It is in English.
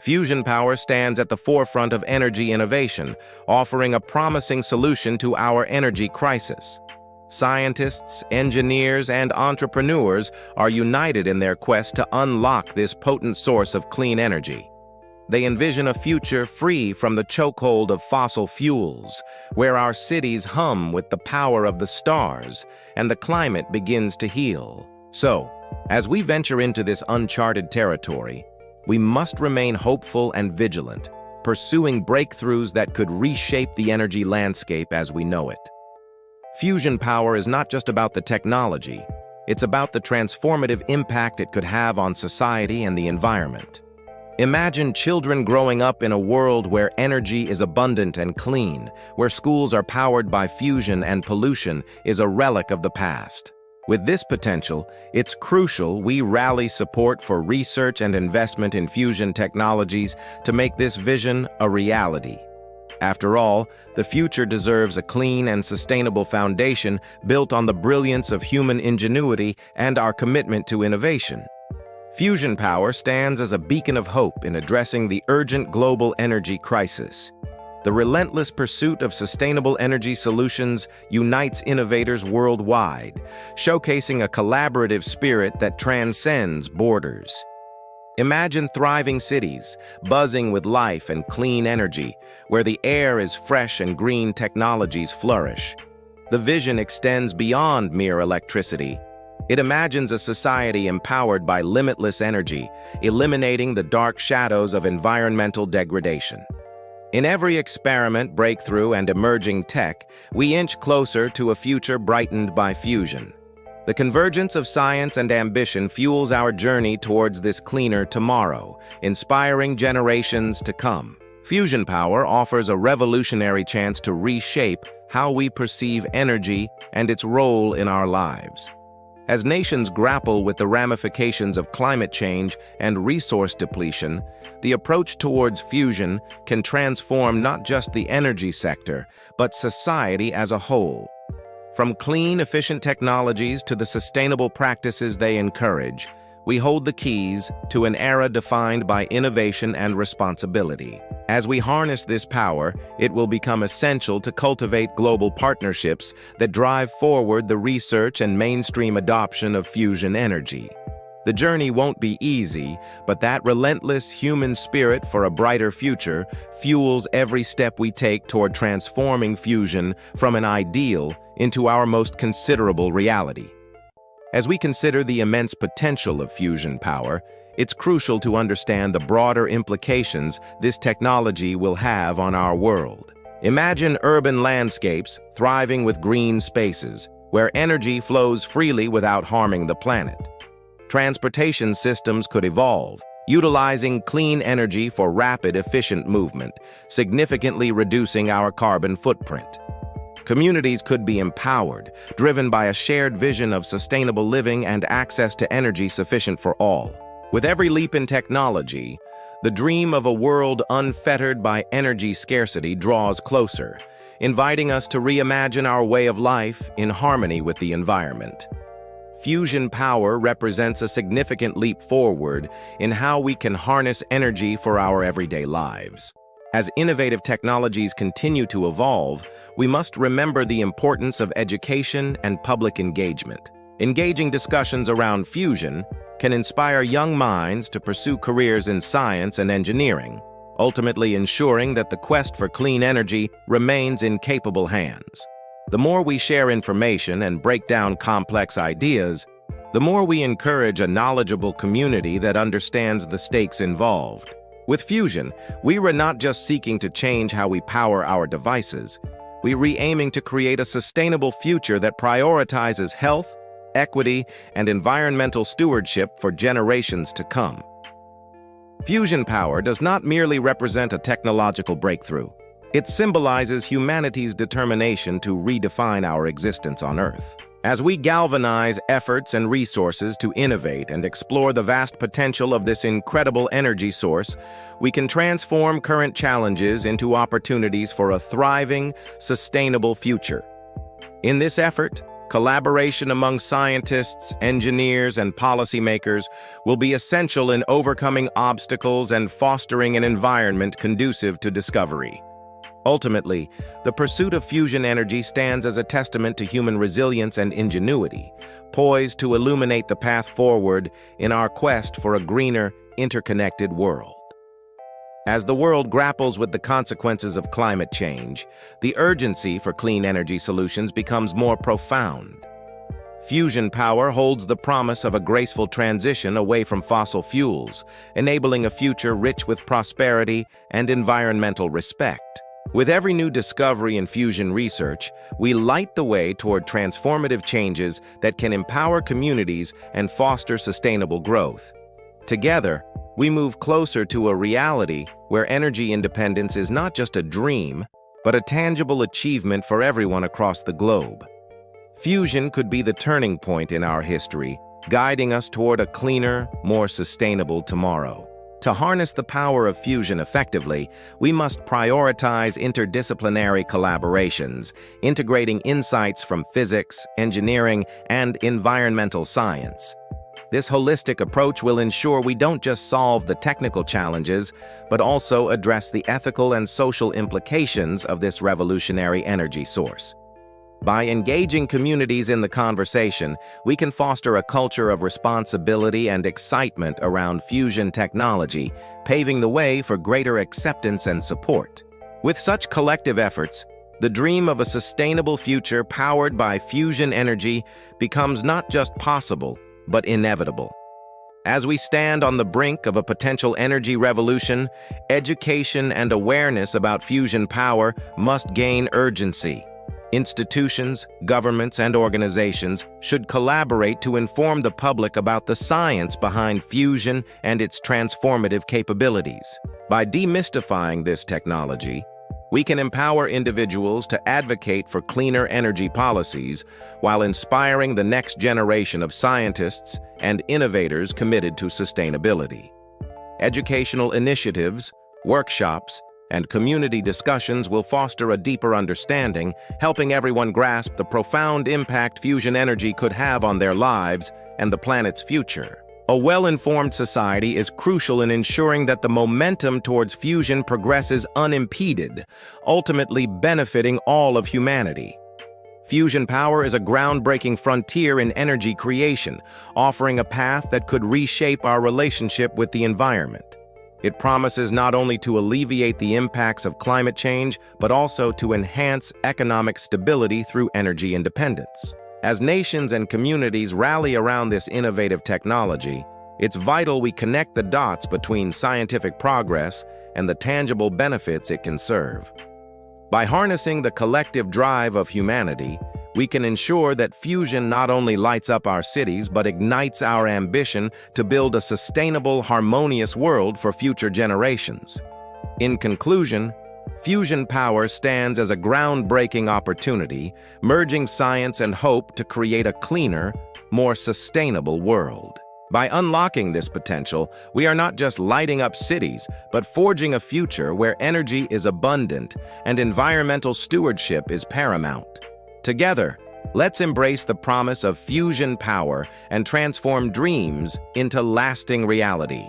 Fusion power stands at the forefront of energy innovation, offering a promising solution to our energy crisis. Scientists, engineers, and entrepreneurs are united in their quest to unlock this potent source of clean energy. They envision a future free from the chokehold of fossil fuels, where our cities hum with the power of the stars and the climate begins to heal. So, as we venture into this uncharted territory, we must remain hopeful and vigilant, pursuing breakthroughs that could reshape the energy landscape as we know it. Fusion power is not just about the technology, it's about the transformative impact it could have on society and the environment. Imagine children growing up in a world where energy is abundant and clean, where schools are powered by fusion and pollution is a relic of the past. With this potential, it's crucial we rally support for research and investment in fusion technologies to make this vision a reality. After all, the future deserves a clean and sustainable foundation built on the brilliance of human ingenuity and our commitment to innovation. Fusion power stands as a beacon of hope in addressing the urgent global energy crisis. The relentless pursuit of sustainable energy solutions unites innovators worldwide, showcasing a collaborative spirit that transcends borders. Imagine thriving cities, buzzing with life and clean energy, where the air is fresh and green technologies flourish. The vision extends beyond mere electricity. It imagines a society empowered by limitless energy, eliminating the dark shadows of environmental degradation. In every experiment, breakthrough, and emerging tech, we inch closer to a future brightened by fusion. The convergence of science and ambition fuels our journey towards this cleaner tomorrow, inspiring generations to come. Fusion power offers a revolutionary chance to reshape how we perceive energy and its role in our lives. As nations grapple with the ramifications of climate change and resource depletion, the approach towards fusion can transform not just the energy sector, but society as a whole. From clean, efficient technologies to the sustainable practices they encourage, we hold the keys to an era defined by innovation and responsibility. As we harness this power, it will become essential to cultivate global partnerships that drive forward the research and mainstream adoption of fusion energy. The journey won't be easy, but that relentless human spirit for a brighter future fuels every step we take toward transforming fusion from an ideal into our most considerable reality. As we consider the immense potential of fusion power, it's crucial to understand the broader implications this technology will have on our world. Imagine urban landscapes thriving with green spaces, where energy flows freely without harming the planet. Transportation systems could evolve, utilizing clean energy for rapid, efficient movement, significantly reducing our carbon footprint. Communities could be empowered, driven by a shared vision of sustainable living and access to energy sufficient for all. With every leap in technology, the dream of a world unfettered by energy scarcity draws closer, inviting us to reimagine our way of life in harmony with the environment. Fusion power represents a significant leap forward in how we can harness energy for our everyday lives. As innovative technologies continue to evolve, we must remember the importance of education and public engagement. Engaging discussions around fusion can inspire young minds to pursue careers in science and engineering, ultimately ensuring that the quest for clean energy remains in capable hands. The more we share information and break down complex ideas, the more we encourage a knowledgeable community that understands the stakes involved. With fusion, we are not just seeking to change how we power our devices, we are aiming to create a sustainable future that prioritizes health, equity, and environmental stewardship for generations to come. Fusion power does not merely represent a technological breakthrough. It symbolizes humanity's determination to redefine our existence on Earth. As we galvanize efforts and resources to innovate and explore the vast potential of this incredible energy source, we can transform current challenges into opportunities for a thriving, sustainable future. In this effort, Collaboration among scientists, engineers, and policymakers will be essential in overcoming obstacles and fostering an environment conducive to discovery. Ultimately, the pursuit of fusion energy stands as a testament to human resilience and ingenuity, poised to illuminate the path forward in our quest for a greener, interconnected world. As the world grapples with the consequences of climate change, the urgency for clean energy solutions becomes more profound. Fusion power holds the promise of a graceful transition away from fossil fuels, enabling a future rich with prosperity and environmental respect. With every new discovery in fusion research, we light the way toward transformative changes that can empower communities and foster sustainable growth. Together, we move closer to a reality where energy independence is not just a dream, but a tangible achievement for everyone across the globe. Fusion could be the turning point in our history, guiding us toward a cleaner, more sustainable tomorrow. To harness the power of fusion effectively, we must prioritize interdisciplinary collaborations, integrating insights from physics, engineering, and environmental science. This holistic approach will ensure we don't just solve the technical challenges, but also address the ethical and social implications of this revolutionary energy source. By engaging communities in the conversation, we can foster a culture of responsibility and excitement around fusion technology, paving the way for greater acceptance and support. With such collective efforts, the dream of a sustainable future powered by fusion energy becomes not just possible, but inevitable. As we stand on the brink of a potential energy revolution, education and awareness about fusion power must gain urgency. Institutions, governments, and organizations should collaborate to inform the public about the science behind fusion and its transformative capabilities. By demystifying this technology, we can empower individuals to advocate for cleaner energy policies while inspiring the next generation of scientists and innovators committed to sustainability. Educational initiatives, workshops, and community discussions will foster a deeper understanding, helping everyone grasp the profound impact fusion energy could have on their lives and the planet's future. A well-informed society is crucial in ensuring that the momentum towards fusion progresses unimpeded, ultimately benefiting all of humanity. Fusion power is a groundbreaking frontier in energy creation, offering a path that could reshape our relationship with the environment. It promises not only to alleviate the impacts of climate change, but also to enhance economic stability through energy independence. As nations and communities rally around this innovative technology, it's vital we connect the dots between scientific progress and the tangible benefits it can serve. By harnessing the collective drive of humanity, we can ensure that fusion not only lights up our cities but ignites our ambition to build a sustainable, harmonious world for future generations. In conclusion, fusion power stands as a groundbreaking opportunity, merging science and hope to create a cleaner, more sustainable world. By unlocking this potential, we are not just lighting up cities, but forging a future where energy is abundant and environmental stewardship is paramount. Together, let's embrace the promise of fusion power and transform dreams into lasting reality.